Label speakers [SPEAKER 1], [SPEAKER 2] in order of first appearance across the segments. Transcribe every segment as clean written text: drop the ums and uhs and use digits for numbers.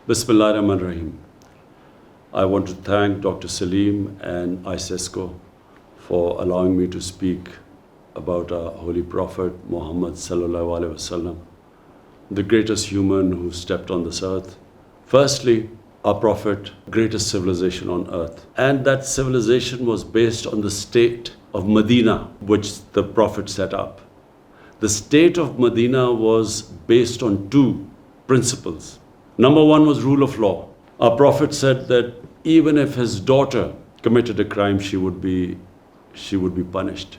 [SPEAKER 1] Bismillahirrahmanirrahim. I want to thank Dr. Salim and ICESCO for allowing me to speak about our Holy Prophet Muhammad Sallallahu Alaihi Wasallam, the greatest human who stepped on this earth. Firstly, our Prophet, greatest civilization on earth. And that civilization was based on the state of Medina, which the Prophet set up. The state of Medina was based on two principles. Number one was rule of law. Our Prophet said that even if his daughter committed a crime, she would be punished.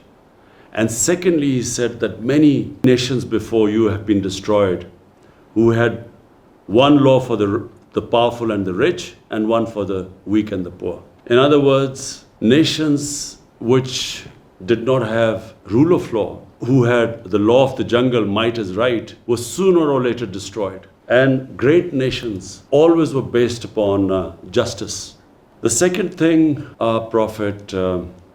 [SPEAKER 1] And secondly, he said that many nations before you have been destroyed, who had one law for the powerful and the rich, and one for the weak and the poor. In other words, nations which did not have rule of law, who had the law of the jungle, might is right, were sooner or later destroyed. And great nations always were based upon justice. The second thing our Prophet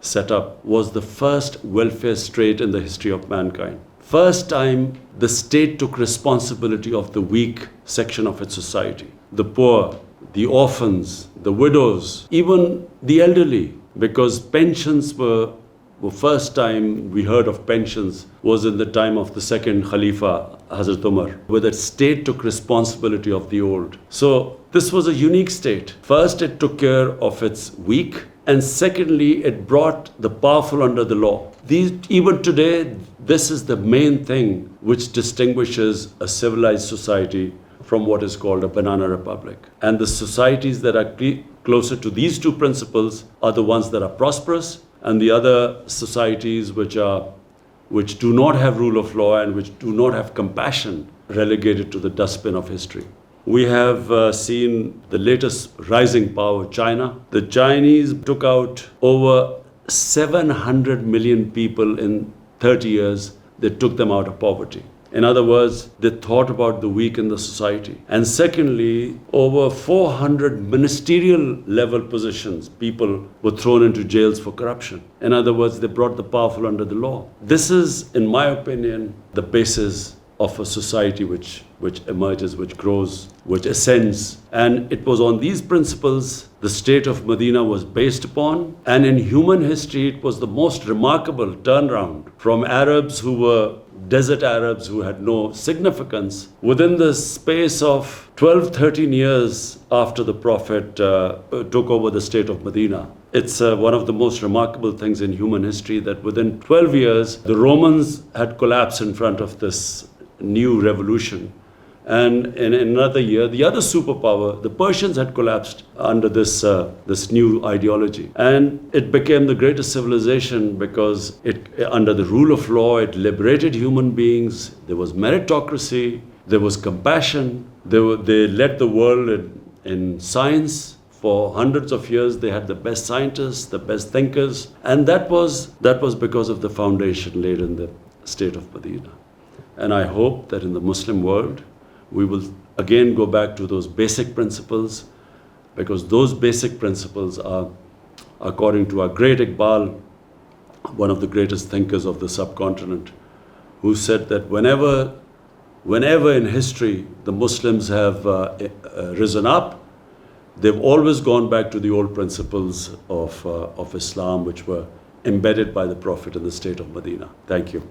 [SPEAKER 1] set up was the first welfare state in the history of mankind. First time the state took responsibility of the weak section of its society. The poor, the orphans, the widows, even the elderly, because pensions were first time we heard of pensions was in the time of the second Khalifa, Hazrat Umar, where the state took responsibility of the old. So this was a unique state. First, it took care of its weak, and secondly, it brought the powerful under the law. Even today, this is the main thing which distinguishes a civilized society from what is called a banana republic. And the societies that are closer to these two principles are the ones that are prosperous, and the other societies which do not have rule of law and which do not have compassion, relegated to the dustbin of history. We have seen the latest rising power, China. The Chinese took out over 700 million people in 30 years. They took them out of poverty. In other words, they thought about the weak in the society. And secondly, over 400 ministerial level positions, people were thrown into jails for corruption. In other words, they brought the powerful under the law. This is, in my opinion, the basis of a society which emerges, which grows, which ascends. And it was on these principles the state of Medina was based upon. And in human history, it was the most remarkable turnaround from Arabs who were desert Arabs who had no significance. Within the space of 12, 13 years after the Prophet took over the state of Medina, it's one of the most remarkable things in human history that within 12 years, the Romans had collapsed in front of this new revolution. And in another year, the other superpower, the Persians, had collapsed under this new ideology. And it became the greatest civilization because under the rule of law, it liberated human beings. There was meritocracy. There was compassion. They led the world in science. For hundreds of years, they had the best scientists, the best thinkers. And that was because of the foundation laid in the state of Medina. And I hope that in the Muslim world, we will again go back to those basic principles, because those basic principles are, according to our great Iqbal, one of the greatest thinkers of the subcontinent, who said that whenever in history the Muslims have risen up, they've always gone back to the old principles of Islam, which were embedded by the Prophet in the state of Medina. Thank you.